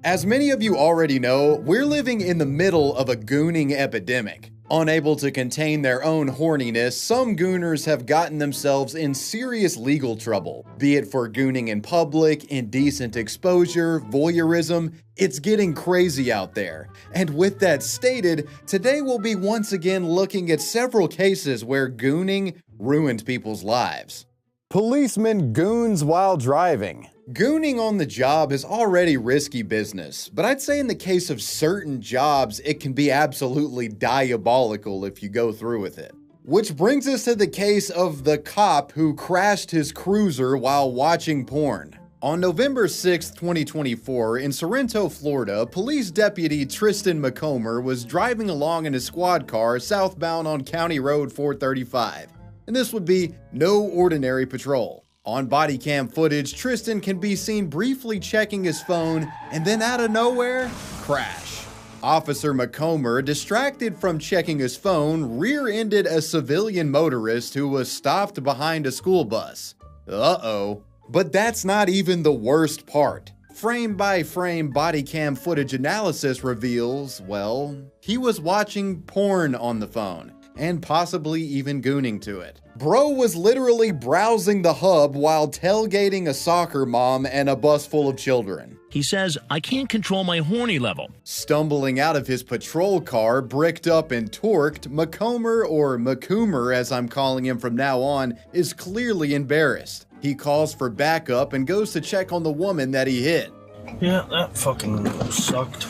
As many of you already know, we're living in the middle of a gooning epidemic. Unable to contain their own horniness, some gooners have gotten themselves in serious legal trouble, be it for gooning in public, indecent exposure, voyeurism. It's getting crazy out there. And with that stated, today we'll be once again looking at several cases where gooning ruined people's lives. Policemen goons while driving. Gooning on the job is already risky business, but I'd say in the case of certain jobs, it can be absolutely diabolical if you go through with it. Which brings us to the case of the cop who crashed his cruiser while watching porn. On November 6, 2024, in Sorrento, Florida, police deputy Tristan McComber was driving along in his squad car southbound on County Road 435. And this would be no ordinary patrol. On body cam footage, Tristan can be seen briefly checking his phone and then out of nowhere, crash. Officer McComber, distracted from checking his phone, rear-ended a civilian motorist who was stopped behind a school bus. Uh-oh. But that's not even the worst part. Frame-by-frame body cam footage analysis reveals, well, he was watching porn on the phone, and possibly even gooning to it. Bro was literally browsing the hub while tailgating a soccer mom and a bus full of children. He says, "I can't control my horny level." Stumbling out of his patrol car, bricked up and torqued, McComber, or McCoomer as I'm calling him from now on, is clearly embarrassed. He calls for backup and goes to check on the woman that he hit. Yeah, that fucking sucked.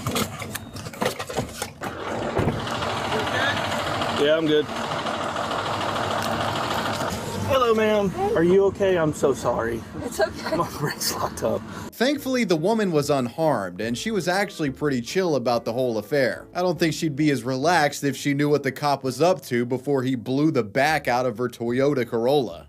Yeah, I'm good. Hello, ma'am. Are you okay? I'm so sorry. It's okay. My brain's locked up. Thankfully, the woman was unharmed, and she was actually pretty chill about the whole affair. I don't think she'd be as relaxed if she knew what the cop was up to before he blew the back out of her Toyota Corolla.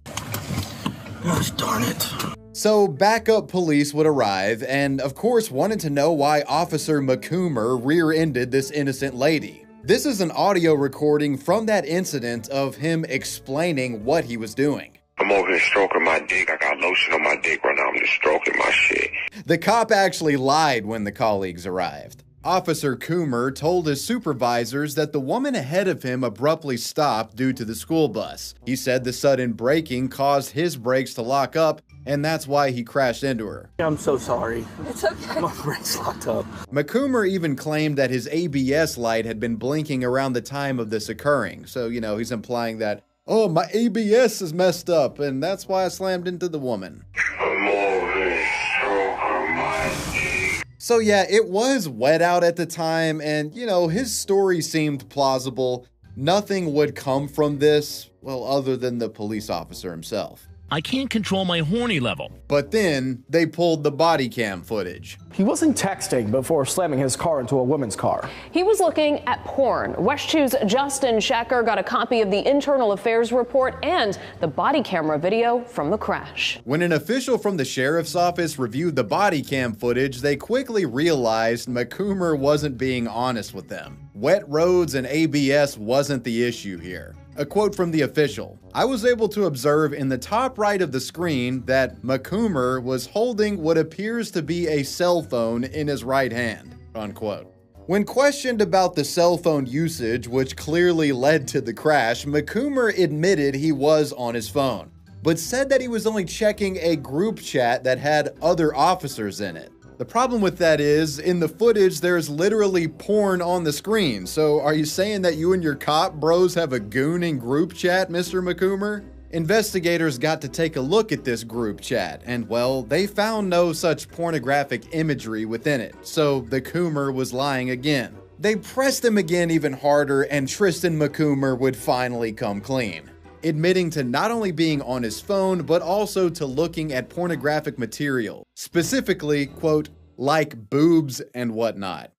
Gosh darn it. So backup police would arrive and, of course, wanted to know why Officer McCoomer rear-ended this innocent lady. This is an audio recording from that incident of him explaining what he was doing. I'm over here stroking my dick. I got lotion on my dick right now. I'm just stroking my shit. The cop actually lied when the colleagues arrived. Officer Coomer told his supervisors that the woman ahead of him abruptly stopped due to the school bus. He said the sudden braking caused his brakes to lock up, and that's why he crashed into her. I'm so sorry. It's okay. My brain's locked up. McCoomer even claimed that his ABS light had been blinking around the time of this occurring. So, he's implying that, oh, my ABS is messed up, and that's why I slammed into the woman. I'm over here stroking my dick. So yeah, it was wet out at the time, and, his story seemed plausible. Nothing would come from this, well, other than the police officer himself. "I can't control my horny level." But then they pulled the body cam footage. He wasn't texting before slamming his car into a woman's car. He was looking at porn. West 2's Justin Schecker got a copy of the internal affairs report and the body camera video from the crash. When an official from the sheriff's office reviewed the body cam footage, they quickly realized McCoomer wasn't being honest with them. Wet roads and ABS wasn't the issue here. A quote from the official: "I was able to observe in the top right of the screen that McCoomer was holding what appears to be a cell phone in his right hand," unquote. When questioned about the cell phone usage, which clearly led to the crash, McCoomer admitted he was on his phone, but said that he was only checking a group chat that had other officers in it. The problem with that is, in the footage, there's literally porn on the screen. So are you saying that you and your cop bros have a gooning group chat, Mr. McCoomer? Investigators got to take a look at this group chat, and well, they found no such pornographic imagery within it. So the Coomer was lying again. They pressed him again even harder, and Tristan McCoomer would finally come clean, admitting to not only being on his phone, but also to looking at pornographic material. Specifically, quote, like boobs and whatnot.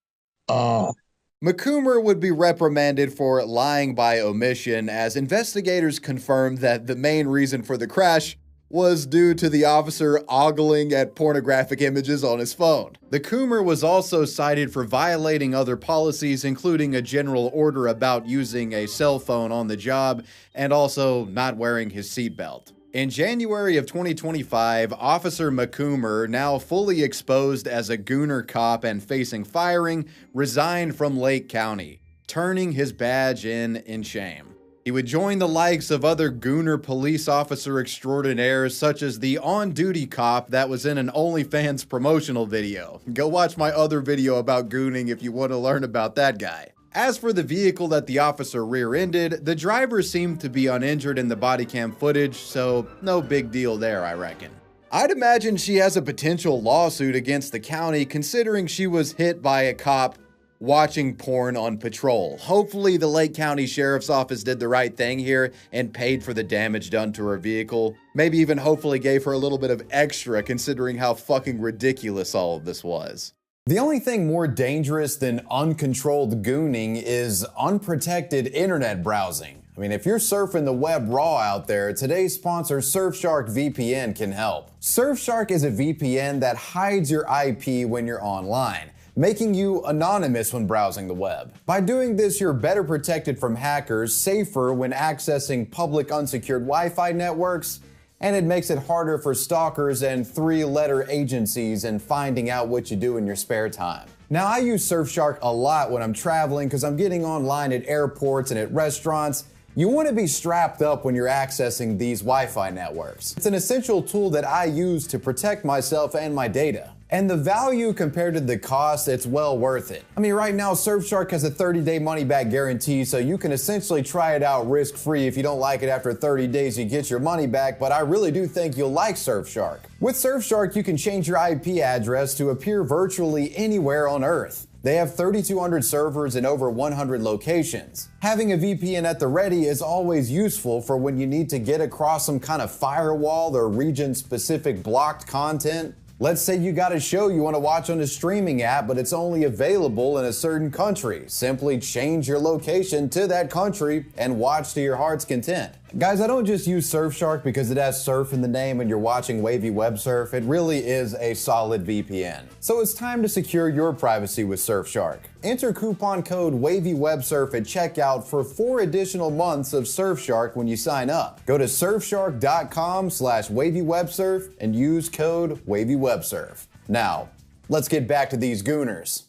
McCoomer would be reprimanded for lying by omission, as investigators confirmed that the main reason for the crash was due to the officer ogling at pornographic images on his phone. The Coomer was also cited for violating other policies, including a general order about using a cell phone on the job and also not wearing his seatbelt. In January of 2025, Officer McCoomer, now fully exposed as a Gooner cop and facing firing, resigned from Lake County, turning his badge in shame. He would join the likes of other Gooner police officer extraordinaires such as the on-duty cop that was in an OnlyFans promotional video. Go watch my other video about gooning if you want to learn about that guy. As for the vehicle that the officer rear-ended, the driver seemed to be uninjured in the body cam footage, so no big deal there, I reckon. I'd imagine she has a potential lawsuit against the county considering she was hit by a cop watching porn on patrol. Hopefully the Lake County Sheriff's Office did the right thing here and paid for the damage done to her vehicle. Maybe even hopefully gave her a little bit of extra considering how fucking ridiculous all of this was. The only thing more dangerous than uncontrolled gooning is unprotected internet browsing. I mean, if you're surfing the web raw out there, today's sponsor Surfshark VPN can help. Surfshark is a VPN that hides your IP when you're online, making you anonymous when browsing the web. By doing this, you're better protected from hackers, safer when accessing public unsecured Wi-Fi networks, and it makes it harder for stalkers and three-letter agencies in finding out what you do in your spare time. Now, I use Surfshark a lot when I'm traveling because I'm getting online at airports and at restaurants. You want to be strapped up when you're accessing these Wi-Fi networks. It's an essential tool that I use to protect myself and my data. And the value compared to the cost, it's well worth it. I mean, right now, Surfshark has a 30-day money-back guarantee, so you can essentially try it out risk-free. If you don't like it after 30 days, you get your money back, but I really do think you'll like Surfshark. With Surfshark, you can change your IP address to appear virtually anywhere on Earth. They have 3,200 servers in over 100 locations. Having a VPN at the ready is always useful for when you need to get across some kind of firewall or region-specific blocked content. Let's say you got a show you want to watch on a streaming app, but it's only available in a certain country. Simply change your location to that country and watch to your heart's content. Guys, I don't just use Surfshark because it has surf in the name and you're watching wavy web surf. It really is a solid VPN. So it's time to secure your privacy with Surfshark. Enter coupon code WavyWebSurf at checkout for 4 additional months of Surfshark when you sign up. Go to surfshark.com/WavyWebSurf and use code WavyWebSurf. Now, let's get back to these gooners.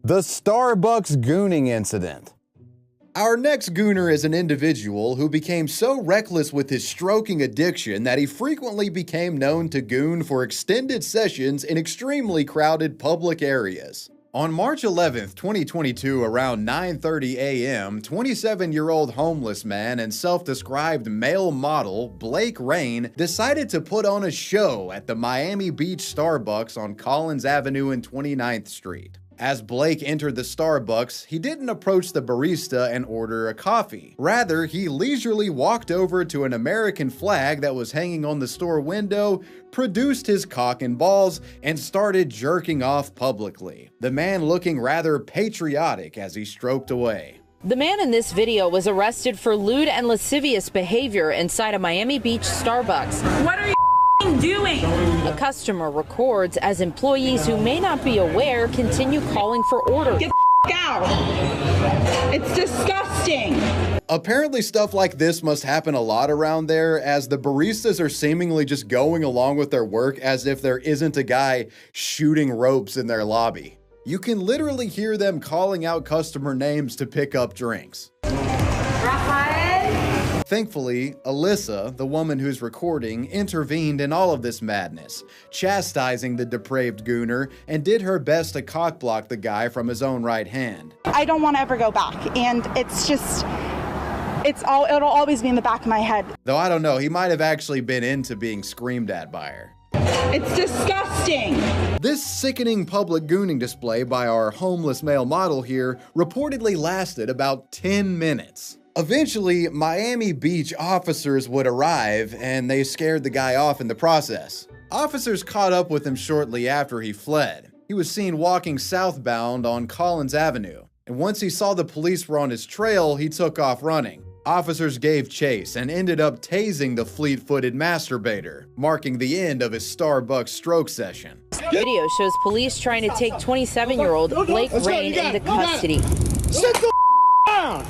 The Starbucks gooning incident. Our next gooner is an individual who became so reckless with his stroking addiction that he frequently became known to goon for extended sessions in extremely crowded public areas. On March 11th, 2022, around 9:30 a.m., 27-year-old homeless man and self-described male model Blake Rain decided to put on a show at the Miami Beach Starbucks on Collins Avenue and 29th Street. As Blake entered the Starbucks, he didn't approach the barista and order a coffee. Rather, he leisurely walked over to an American flag that was hanging on the store window, produced his cock and balls, and started jerking off publicly. The man looking rather patriotic as he stroked away. The man in this video was arrested for lewd and lascivious behavior inside a Miami Beach Starbucks. What are you doing? A customer records as employees who may not be aware continue calling for orders. Get the out. It's disgusting. Apparently stuff like this must happen a lot around there, as the baristas are seemingly just going along with their work as if there isn't a guy shooting ropes in their lobby. You can literally hear them calling out customer names to pick up drinks. Thankfully, Alyssa, the woman who's recording, intervened in all of this madness, chastising the depraved gooner and did her best to cockblock the guy from his own right hand. I don't want to ever go back, and it's just, it'll always be in the back of my head. Though I don't know, he might have actually been into being screamed at by her. It's disgusting. This sickening public gooning display by our homeless male model here reportedly lasted about 10 minutes. Eventually, Miami Beach officers would arrive, and they scared the guy off in the process. Officers caught up with him shortly after he fled. He was seen walking southbound on Collins Avenue, and once he saw the police were on his trail, he took off running. Officers gave chase and ended up tasing the fleet-footed masturbator, marking the end of his Starbucks stroke session. Video shows police trying to take 27-year-old Blake Rain into custody. Sit the down!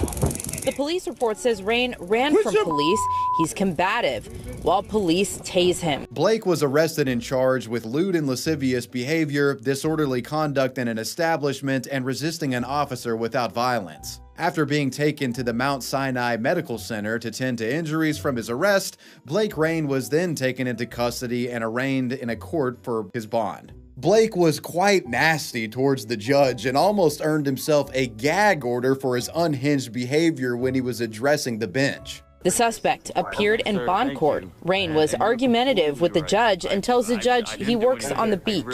The police report says Rain ran from police. He's combative, while police tase him. Blake was arrested and charged with lewd and lascivious behavior, disorderly conduct in an establishment, and resisting an officer without violence. After being taken to the Mount Sinai Medical Center to tend to injuries from his arrest, Blake Rain was then taken into custody and arraigned in a court for his bond. Blake was quite nasty towards the judge and almost earned himself a gag order for his unhinged behavior when he was addressing the bench. The suspect appeared in bond court. Rain was argumentative with the judge and tells the judge he works on the beach.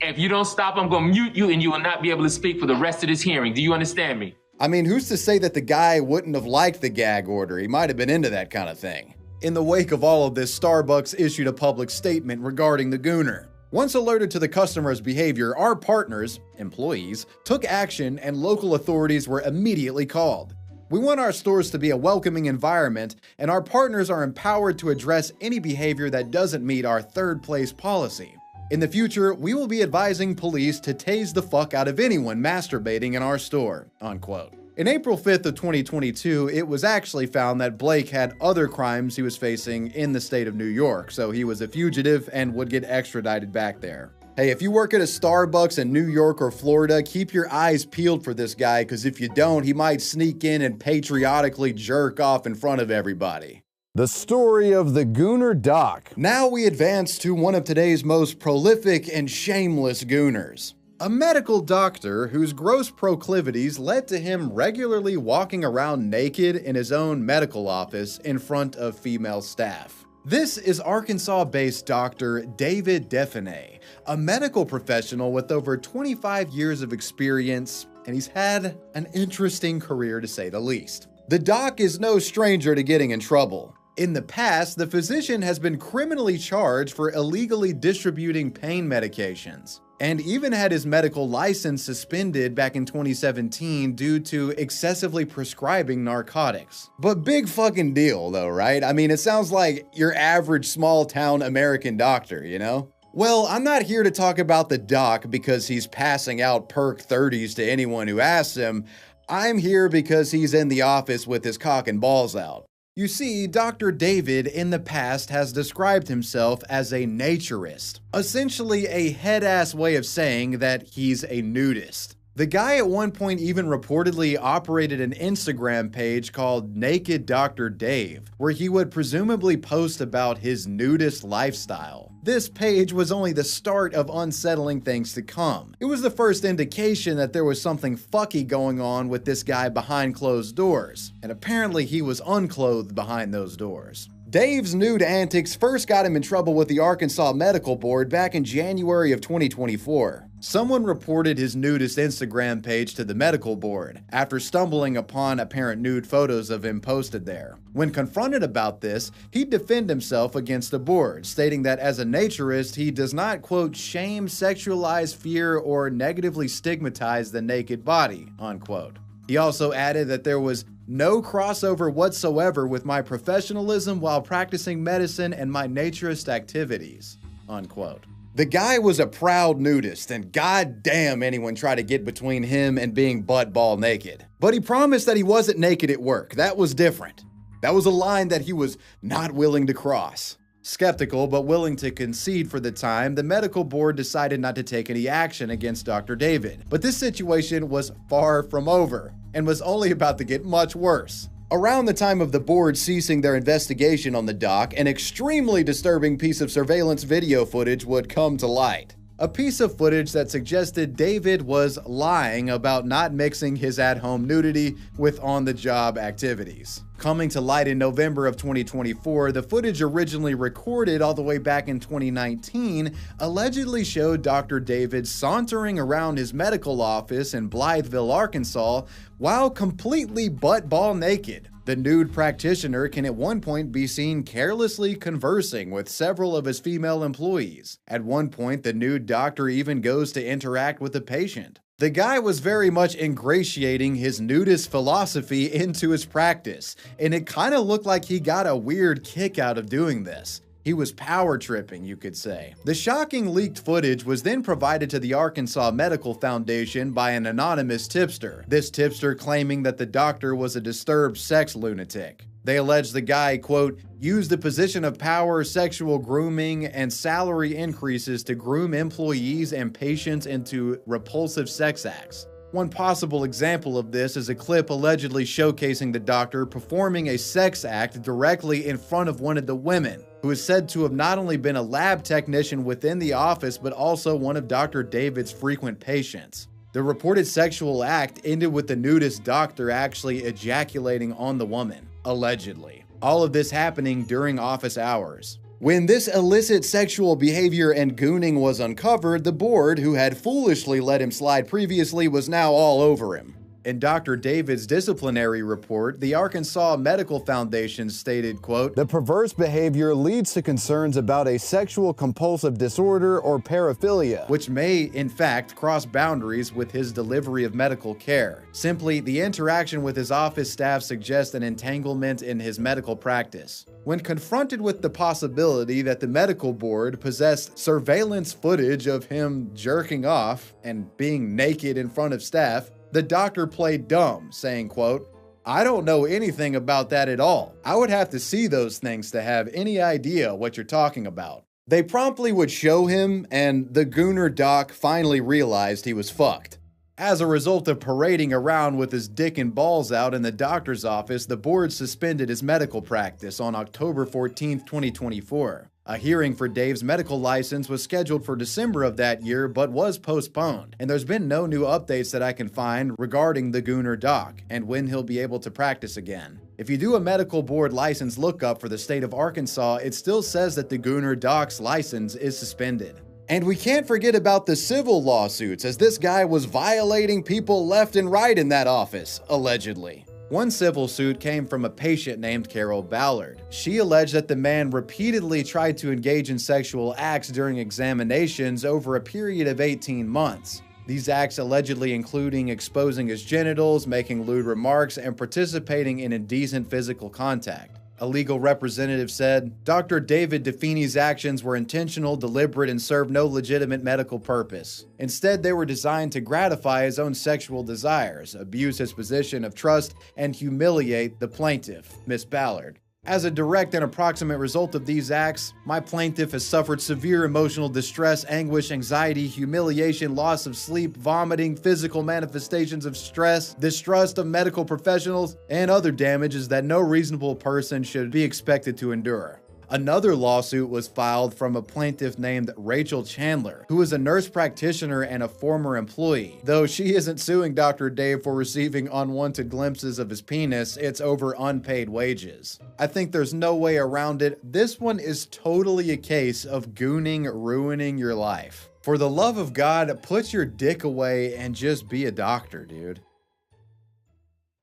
If you don't stop, I'm going to mute you and you will not be able to speak for the rest of this hearing. Do you understand me? I mean, who's to say that the guy wouldn't have liked the gag order? He might have been into that kind of thing. In the wake of all of this, Starbucks issued a public statement regarding the Gooner. Once alerted to the customer's behavior, our partners, employees, took action and local authorities were immediately called. We want our stores to be a welcoming environment, and our partners are empowered to address any behavior that doesn't meet our third place policy. In the future, we will be advising police to tase the fuck out of anyone masturbating in our store, unquote. In April 5th of 2022, it was actually found that Blake had other crimes he was facing in the state of New York, so he was a fugitive and would get extradited back there. Hey, if you work at a Starbucks in New York or Florida, keep your eyes peeled for this guy, because if you don't, he might sneak in and patriotically jerk off in front of everybody. The story of the Gooner Doc. Now we advance to one of today's most prolific and shameless Gooners. A medical doctor whose gross proclivities led to him regularly walking around naked in his own medical office in front of female staff. This is Arkansas-based Dr. David Define, a medical professional with over 25 years of experience, and he's had an interesting career to say the least. The doc is no stranger to getting in trouble. In the past, the physician has been criminally charged for illegally distributing pain medications, and even had his medical license suspended back in 2017 due to excessively prescribing narcotics. But big fucking deal though, right? I mean, it sounds like your average small town American doctor, you know? Well, I'm not here to talk about the doc because he's passing out perk 30s to anyone who asks him. I'm here because he's in the office with his cock and balls out. You see, Dr. David in the past has described himself as a naturist, essentially a head-ass way of saying that he's a nudist. The guy at one point even reportedly operated an Instagram page called Naked Dr. Dave, where he would presumably post about his nudist lifestyle. This page was only the start of unsettling things to come. It was the first indication that there was something fucky going on with this guy behind closed doors, and apparently he was unclothed behind those doors. Dave's nude antics first got him in trouble with the Arkansas Medical Board back in January of 2024. Someone reported his nudist Instagram page to the medical board after stumbling upon apparent nude photos of him posted there. When confronted about this, he'd defend himself against the board, stating that as a naturist, he does not, quote, shame, sexualize, fear, or negatively stigmatize the naked body, unquote. He also added that there was no crossover whatsoever with my professionalism while practicing medicine and my naturist activities, unquote. The guy was a proud nudist, and goddamn anyone tried to get between him and being butt-ball naked. But he promised that he wasn't naked at work. That was different. That was a line that he was not willing to cross. Skeptical but willing to concede for the time, the medical board decided not to take any action against Dr. David. But this situation was far from over and was only about to get much worse. Around the time of the board ceasing their investigation on the doc, an extremely disturbing piece of surveillance video footage would come to light. A piece of footage that suggested David was lying about not mixing his at-home nudity with on-the-job activities. Coming to light in November of 2024, the footage originally recorded all the way back in 2019 allegedly showed Dr. David sauntering around his medical office in Blytheville, Arkansas, while completely butt-ball naked. The nude practitioner can at one point be seen carelessly conversing with several of his female employees. At one point, the nude doctor even goes to interact with the patient. The guy was very much ingratiating his nudist philosophy into his practice, and it kind of looked like he got a weird kick out of doing this. He was power tripping, you could say. The shocking leaked footage was then provided to the Arkansas Medical Foundation by an anonymous tipster. This tipster claiming that the doctor was a disturbed sex lunatic. They alleged the guy, quote, used the position of power, sexual grooming, and salary increases to groom employees and patients into repulsive sex acts. One possible example of this is a clip allegedly showcasing the doctor performing a sex act directly in front of one of the women, who is said to have not only been a lab technician within the office, but also one of Dr. David's frequent patients. The reported sexual act ended with the nudist doctor actually ejaculating on the woman, allegedly. All of this happening during office hours. When this illicit sexual behavior and gooning was uncovered, the board, who had foolishly let him slide previously, was now all over him. In Dr. David's disciplinary report, the Arkansas Medical Foundation stated, quote, the perverse behavior leads to concerns about a sexual compulsive disorder or paraphilia, which may, in fact, cross boundaries with his delivery of medical care. Simply, the interaction with his office staff suggests an entanglement in his medical practice. When confronted with the possibility that the medical board possessed surveillance footage of him jerking off and being naked in front of staff, the doctor played dumb, saying, quote, I don't know anything about that at all. I would have to see those things to have any idea what you're talking about. They promptly would show him, and the Gooner doc finally realized he was fucked. As a result of parading around with his dick and balls out in the doctor's office, the board suspended his medical practice on October 14, 2024. A hearing for Dave's medical license was scheduled for December of that year, but was postponed, and there's been no new updates that I can find regarding the Gooner doc and when he'll be able to practice again. If you do a medical board license lookup for the state of Arkansas, it still says that the Gooner doc's license is suspended. And we can't forget about the civil lawsuits, as this guy was violating people left and right in that office, allegedly. One civil suit came from a patient named Carol Ballard. She alleged that the man repeatedly tried to engage in sexual acts during examinations over a period of 18 months. These acts allegedly including exposing his genitals, making lewd remarks, and participating in indecent physical contact. A legal representative said, Dr. David Defini's actions were intentional, deliberate, and served no legitimate medical purpose. Instead, they were designed to gratify his own sexual desires, abuse his position of trust, and humiliate the plaintiff, Miss Ballard. As a direct and approximate result of these acts, my plaintiff has suffered severe emotional distress, anguish, anxiety, humiliation, loss of sleep, vomiting, physical manifestations of stress, distrust of medical professionals, and other damages that no reasonable person should be expected to endure. Another lawsuit was filed from a plaintiff named Rachel Chandler, who is a nurse practitioner and a former employee. Though she isn't suing Dr. Dave for receiving unwanted glimpses of his penis, it's over unpaid wages. I think there's no way around it. This one is totally a case of gooning ruining your life. For the love of God, put your dick away and just be a doctor, dude.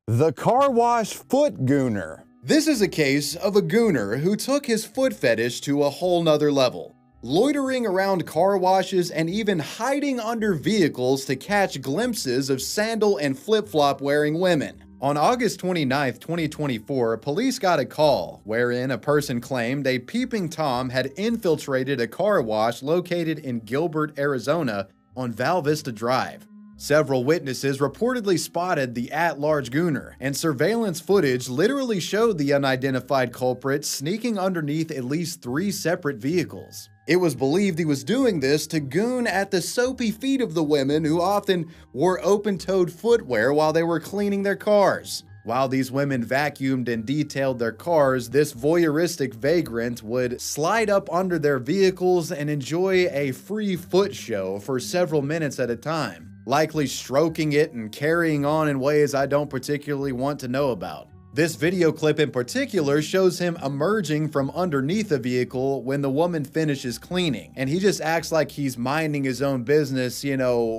The car wash foot gooner. This is a case of a gooner who took his foot fetish to a whole nother level, loitering around car washes and even hiding under vehicles to catch glimpses of sandal and flip-flop wearing women. On August 29, 2024, police got a call wherein a person claimed a peeping Tom had infiltrated a car wash located in Gilbert, Arizona on Val Vista Drive. Several witnesses reportedly spotted the at-large gooner, and surveillance footage literally showed the unidentified culprit sneaking underneath at least 3 separate vehicles. It was believed he was doing this to goon at the soapy feet of the women who often wore open-toed footwear while they were cleaning their cars. While these women vacuumed and detailed their cars, this voyeuristic vagrant would slide up under their vehicles and enjoy a free foot show for several minutes at a time, likely stroking it and carrying on in ways I don't particularly want to know about. This video clip in particular shows him emerging from underneath a vehicle when the woman finishes cleaning, and he just acts like he's minding his own business,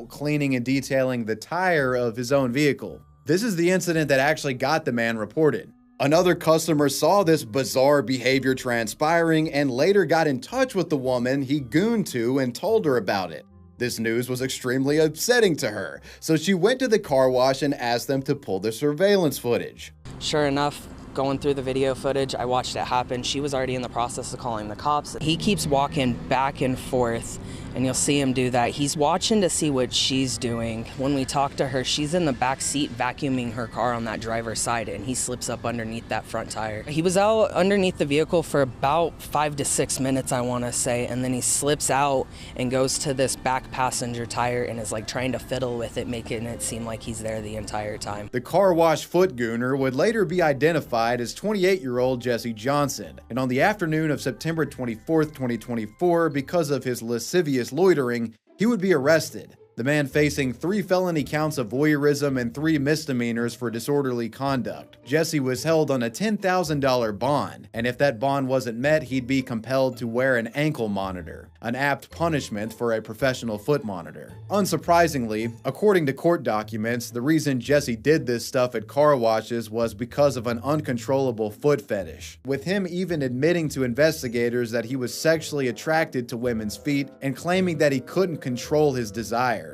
cleaning and detailing the tire of his own vehicle. This is the incident that actually got the man reported. Another customer saw this bizarre behavior transpiring and later got in touch with the woman he gooned to and told her about it. This news was extremely upsetting to her, so she went to the car wash and asked them to pull the surveillance footage. Sure enough, going through the video footage. I watched it happen. She was already in the process of calling the cops. He keeps walking back and forth, and you'll see him do that. He's watching to see what she's doing. When we talk to her, she's in the back seat vacuuming her car on that driver's side, and he slips up underneath that front tire. He was out underneath the vehicle for about 5 to 6 minutes, I want to say, and then he slips out and goes to this back passenger tire and is like trying to fiddle with it, making it seem like he's there the entire time. The car wash foot gooner would later be identified as 28-year-old Jesse Johnson, and on the afternoon of September 24th, 2024, because of his lascivious loitering, he would be arrested. The man facing 3 felony counts of voyeurism and 3 misdemeanors for disorderly conduct. Jesse was held on a $10,000 bond, and if that bond wasn't met, he'd be compelled to wear an ankle monitor, an apt punishment for a professional foot monitor. Unsurprisingly, according to court documents, the reason Jesse did this stuff at car washes was because of an uncontrollable foot fetish, with him even admitting to investigators that he was sexually attracted to women's feet and claiming that he couldn't control his desires.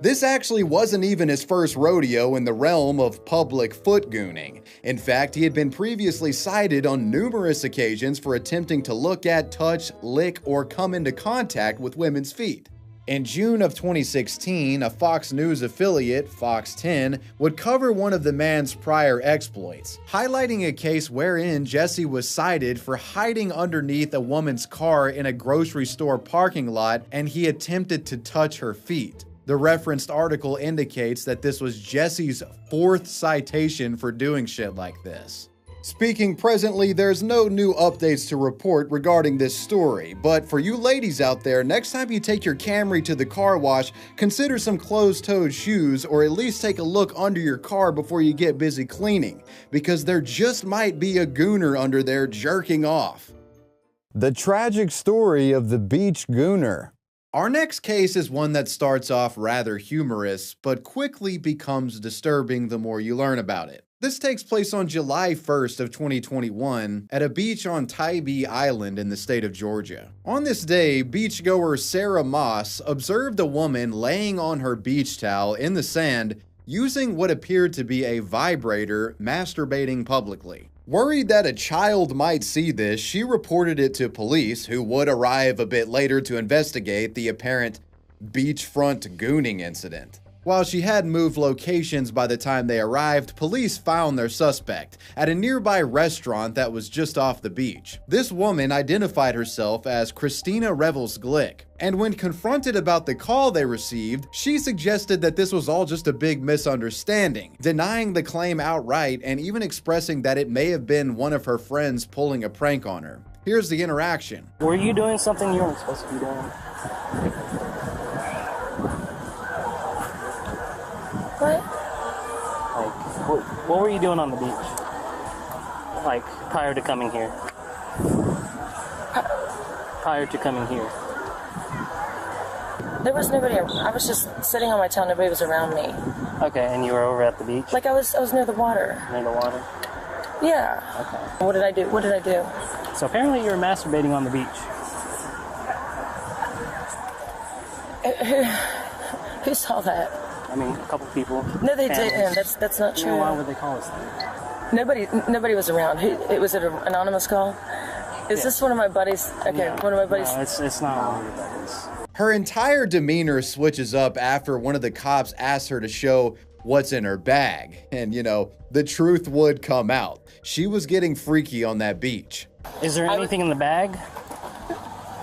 This actually wasn't even his first rodeo in the realm of public foot gooning. In fact, he had been previously cited on numerous occasions for attempting to look at, touch, lick, or come into contact with women's feet. In June of 2016, a Fox News affiliate, Fox 10, would cover one of the man's prior exploits, highlighting a case wherein Jesse was cited for hiding underneath a woman's car in a grocery store parking lot, and he attempted to touch her feet. The referenced article indicates that this was Jesse's 4th citation for doing shit like this. Speaking presently, there's no new updates to report regarding this story, but for you ladies out there, next time you take your Camry to the car wash, consider some closed-toed shoes, or at least take a look under your car before you get busy cleaning, because there just might be a gooner under there jerking off. The tragic story of the beach gooner. Our next case is one that starts off rather humorous, but quickly becomes disturbing the more you learn about it. This takes place on July 1st of 2021 at a beach on Tybee Island in the state of Georgia. On this day, beachgoer Sarah Moss observed a woman laying on her beach towel in the sand using what appeared to be a vibrator, masturbating publicly. Worried that a child might see this, she reported it to police, who would arrive a bit later to investigate the apparent beachfront gooning incident. While she hadn't moved locations by the time they arrived, police found their suspect at a nearby restaurant that was just off the beach. This woman identified herself as Christina Revels Glick, and when confronted about the call they received, she suggested that this was all just a big misunderstanding, denying the claim outright and even expressing that it may have been one of her friends pulling a prank on her. Here's the interaction. Were you doing something you weren't supposed to be doing? What? Like, what were you doing on the beach? Like, prior to coming here? Prior to coming here? There was nobody. I was just sitting on my towel. Nobody was around me. Okay, and you were over at the beach? Like I was near the water. Near the water? Yeah. Okay. What did I do? What did I do? So apparently you were masturbating on the beach. Who saw that? I mean, a couple people. No, they didn't. That's not true. Why would they call us that? Nobody was around. Was it an anonymous call? Is this one of my buddies? Okay, No, one of my buddies. No, it's not one of your buddies. Her entire demeanor switches up after one of the cops asks her to show what's in her bag. And, you know, the truth would come out. She was getting freaky on that beach. Is there anything in the bag?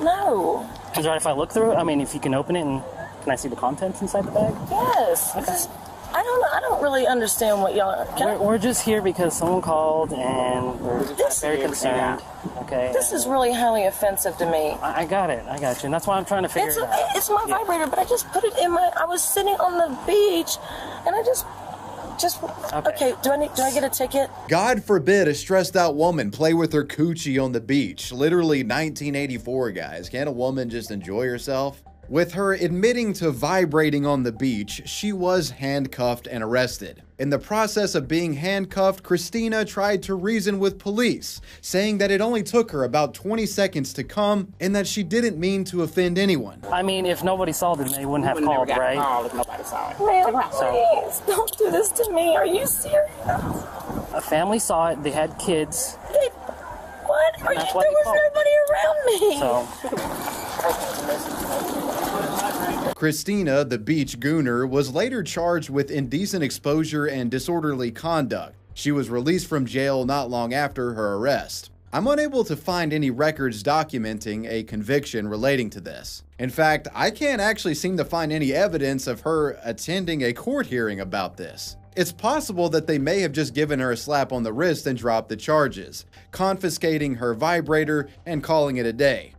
No. Is it right if I look through it? I mean, if you can open it and can I see the contents inside the bag? Yes. Okay. I don't really understand what y'all... We're just here because someone called and we're very concerned. Okay. This is really highly offensive to me. I got it. I got you. And that's why I'm trying to figure it out. It's my vibrator, but I just put it in my... I was sitting on the beach and I just okay, do I get a ticket? God forbid a stressed out woman play with her coochie on the beach. Literally 1984, guys. Can't a woman just enjoy herself? With her admitting to vibrating on the beach, she was handcuffed and arrested. In the process of being handcuffed, Christina tried to reason with police, saying that it only took her about 20 seconds to come and that she didn't mean to offend anyone. I mean, if nobody saw it, then they wouldn't have called, right? If nobody saw it. Man, please, don't do this to me. Are you serious? A family saw it. They had kids. What? There was nobody around me. Christina, the beach gooner, was later charged with indecent exposure and disorderly conduct. She was released from jail not long after her arrest. I'm unable to find any records documenting a conviction relating to this. In fact, I can't actually seem to find any evidence of her attending a court hearing about this. It's possible that they may have just given her a slap on the wrist and dropped the charges, confiscating her vibrator and calling it a day.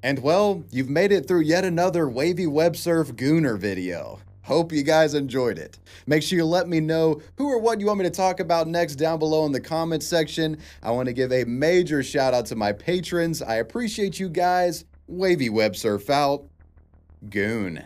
And well, you've made it through yet another Wavy Web Surf Gooner video. Hope you guys enjoyed it. Make sure you let me know who or what you want me to talk about next down below in the comments section. I want to give a major shout out to my patrons. I appreciate you guys. Wavy Web Surf out. Goon.